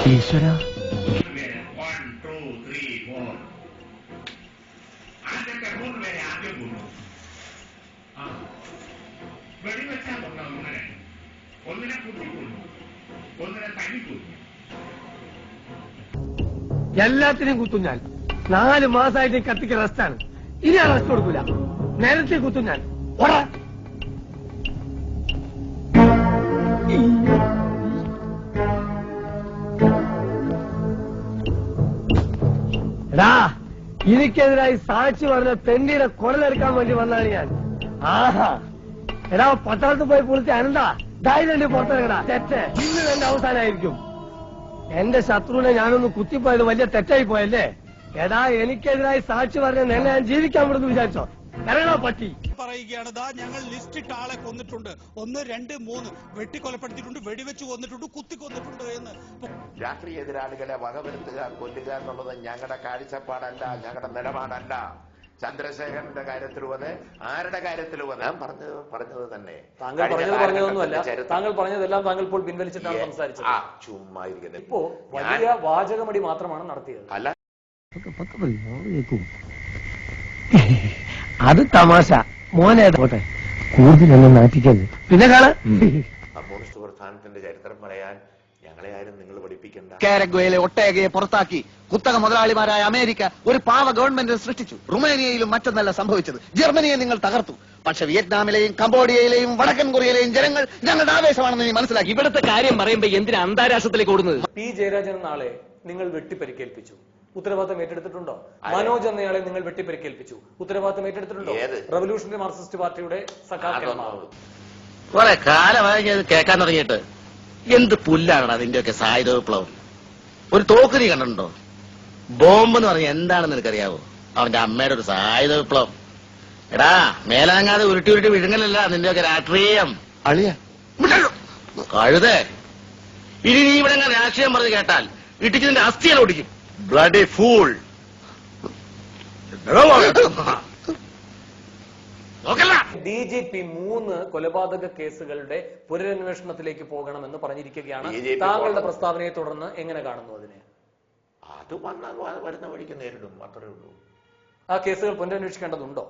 ഈശ്വര വെടിവെച്ചാൽ ഒന്നിനെ കുത്തിക്കൊള്ളു, ഒന്നിനെ തല്ലിക്കൊള്ളു. എല്ലാത്തിനും കുത്തും ഞാൻ. 4 മാസമായിട്ട് കത്തിക്ക് റെസ്റ്റാണ്. ഇനി ആ റെസ്റ്റ് കൊടുക്കൂല. നേരത്തെ കുത്തും ഞാൻ. എടാ, എനിക്കെതിരായി സാക്ഷി പറഞ്ഞ തെണ്ടിയുടെ കുടലെടുക്കാൻ വേണ്ടി വന്നാണ് ഞാൻ. ആഹാ, എടാ പട്ടാളത്ത് പോയി പൊളിച്ച് അനന്താ ധൈര്യം പുറത്തിറങ്ങടാ. തെറ്റ് ഇന്ന് തന്നെ അവസാനമായിരിക്കും. എന്റെ ശത്രുവിനെ ഞാനൊന്ന് കുത്തിപ്പോയത് വലിയ തെറ്റായി പോയല്ലേ. എടാ, എനിക്കെതിരായി സാക്ഷി പറഞ്ഞ നിന്നെ ഞാൻ ജീവിക്കാൻ വിടുന്നു വിചാരിച്ചോ? കരടാ പട്ടി. പറയുകയാണ്, ഞങ്ങൾ ലിസ്റ്റിട്ട് ആളെ കൊന്നിട്ടുണ്ട്, 1, 2, 3 വെട്ടിക്കൊലപ്പെടുത്തിയിട്ടുണ്ട്, വെടിവെച്ച് കൊന്നിട്ടുണ്ട്, കുത്തിക്കൊന്നിട്ടുണ്ട് എന്ന്. രാഷ്ട്രീയ എതിരാളികളെ വകവരുത്തുക, കൊല്ലുക എന്നുള്ളത് ഞങ്ങളുടെ കാഴ്ചപ്പാടല്ല, ഞങ്ങളുടെ നിലപാടല്ല. ചന്ദ്രശേഖരന്റെ കാര്യത്തിലും അതെ, ആരുടെ കാര്യത്തിലും അതെ. ഞാൻ പറഞ്ഞത് തന്നെ. താങ്കൾ പറഞ്ഞതൊന്നുമല്ല, താങ്കൾ പറഞ്ഞതെല്ലാം താങ്കൾ ഇപ്പോൾ പിൻവലിച്ചിട്ടാണ് സംസാരിച്ചത്. ചുമ്മാ ഇരിക്കുന്നത്. ഇപ്പോ വലിയ വാചകമടി മാത്രമാണ് നടത്തിയത്. അല്ല, അത് തമാശ മോനെ. പോട്ടെ, കൂടുതലൊന്നും നാട്ടിക്കരുത്. പിന്നെ കാണാം. കമ്മ്യൂണിസ്റ്റ് പ്രസ്ഥാനത്തിന്റെ ചരിത്രം പറയാൻ ഞങ്ങളെ ആരും നിങ്ങൾ പഠിപ്പിക്കണ്ട. കാരഗ്വയിലെ ഒട്ടേകയെ പുറത്താക്കി കുത്തക മുതലാളിമാരായ അമേരിക്ക ഒരു പാവ ഗവൺമെന്റ് സൃഷ്ടിച്ചു. റുമേനിയയിലും മറ്റൊന്നല്ല സംഭവിച്ചത്. ജർമ്മനിയെ നിങ്ങൾ തകർത്തു. പക്ഷെ വിയറ്റ്നാമിലെയും കംബോഡിയയിലെയും വടക്കൻ കൊറിയയിലെയും ജനങ്ങൾ ഞങ്ങളുടെ ആവേശമാണെന്ന് നീ മനസ്സിലാക്കി. ഇവിടുത്തെ കാര്യം പറയുമ്പോ എന്തിനാ അന്താരാഷ്ട്രത്തിലേക്ക് ഓടുന്നത്? പി ജയരാജൻ നാളെ നിങ്ങൾ വെട്ടിപ്പരിക്കേൽപ്പിച്ചു, ഉത്തരവാദിത്തം ഏറ്റെടുത്തിട്ടുണ്ടോ? മനോജ് എന്നയാളെ നിങ്ങൾ വെട്ടിപ്പരിക്കേൽപ്പിച്ചു, ഉത്തരവാദിത്തം ഏറ്റെടുത്തിട്ടുണ്ടോ? റവല്യൂഷണറി മാർക്സിസ്റ്റ് പാർട്ടിയുടെ സഖാക്കന്മാർ. കുറെ കാലമായി കേൾക്കാൻ തുടങ്ങിയിട്ട്. എന്ത് പുല്ലാണ് അതിന്റെയൊക്കെ സായുധ വിപ്ലവം. ഒരു തോക്ക് നീ കണ്ടിട്ടുണ്ടോ? ബോംബ് എന്ന് പറഞ്ഞ എന്താണെന്ന് നിനക്കറിയാവോ? അവന്റെ അമ്മയുടെ ഒരു സായുധ വിപ്ലവം. എടാ, മേലാങ്ങാതെ ഉരുട്ടി ഉരുട്ടി വിഴുങ്ങലല്ല നിന്റെയൊക്കെ രാഷ്ട്രീയം. അളിയ കഴുതേ, ഇനി നീ ഇവിടെ രാഷ്ട്രീയം പറഞ്ഞ് കേട്ടാൽ ഇട്ടിച്ചതിന്റെ അസ്ഥിയാണ് ഓടിക്കും. Bloody fool. DGP 3 കൊലപാതക കേസുകളുടെ പുനരന്വേഷണത്തിലേക്ക് പോകണമെന്ന് പറഞ്ഞിരിക്കുകയാണ്. താങ്കളുടെ പ്രസ്താവനയെ തുടർന്ന് എങ്ങനെ കാണുന്നു അതിനെ? അത് വന്നാൽ വരുന്ന വഴിക്ക് നേരിടും, അത്രേ ഉള്ളൂ. ആ കേസുകൾ പുനരന്വേഷിക്കേണ്ടതുണ്ടോ?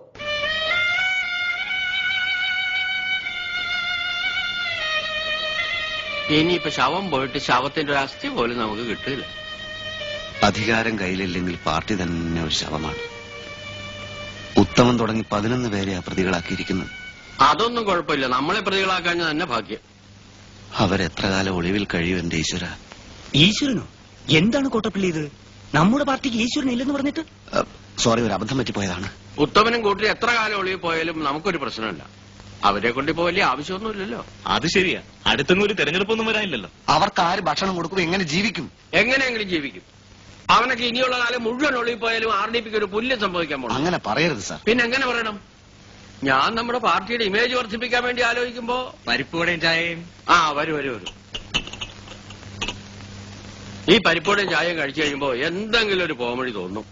ഇനിയിപ്പോ ശവം പോയിട്ട് ശവത്തിന്റെ ഒരു അസ്ഥി പോലും നമുക്ക് കിട്ടില്ല. അധികാരം കയ്യിലില്ലെങ്കിൽ പാർട്ടി തന്നെ ഒരു ശവമാണ്. ഉത്തമൻ തുടങ്ങി 11 പേരെ ആ പ്രതികളാക്കിയിരിക്കുന്നത്. അതൊന്നും കുഴപ്പമില്ല, നമ്മളെ പ്രതികളാക്കാൻ തന്നെ ഭാഗ്യം. അവരെത്ര കാലം ഒളിവിൽ കഴിയും എന്റെ ഈശ്വര. ഈശ്വരനോ? എന്താണ് കോട്ടപ്പള്ളി ഇത്? നമ്മുടെ പാർട്ടിക്ക് ഈശ്വരൻ ഇല്ലെന്ന് പറഞ്ഞിട്ട്? സോറി, ഒരു അബദ്ധം പറ്റിപ്പോയതാണ്. ഉത്തമനും കൂട്ടി എത്ര കാലം ഒളിവിൽ പോയാലും നമുക്കൊരു പ്രശ്നമില്ല. അവരെ കൊണ്ടിപ്പോ വലിയ ആവശ്യമൊന്നുമില്ലല്ലോ. അത് ശരിയാ, അടുത്തൊന്നും ഒരു തെരഞ്ഞെടുപ്പൊന്നും വരാനില്ലല്ലോ. അവർക്ക് ആര് ഭക്ഷണം കൊടുക്കും? എങ്ങനെ ജീവിക്കും? എങ്ങനെയെങ്കിലും ജീവിക്കും. അവനൊക്കെ ഇനിയുള്ള കാലം മുഴുവൻ ഒളിവിൽ പോയാലും RDPക്ക് ഒരു പുല്യം സംഭവിക്കാൻ പോകും. അങ്ങനെ പറയരുത് സാർ. പിന്നെ എങ്ങനെ പറയണം? ഞാൻ നമ്മുടെ പാർട്ടിയുടെ ഇമേജ് വർദ്ധിപ്പിക്കാൻ വേണ്ടി ആലോചിക്കുമ്പോ പരിപ്പുവടയും ചായയും. വരും. ഈ പരിപ്പോടെയും ചായയും കഴിച്ചു കഴിയുമ്പോ എന്തെങ്കിലും ഒരു പോമഴി തോന്നും.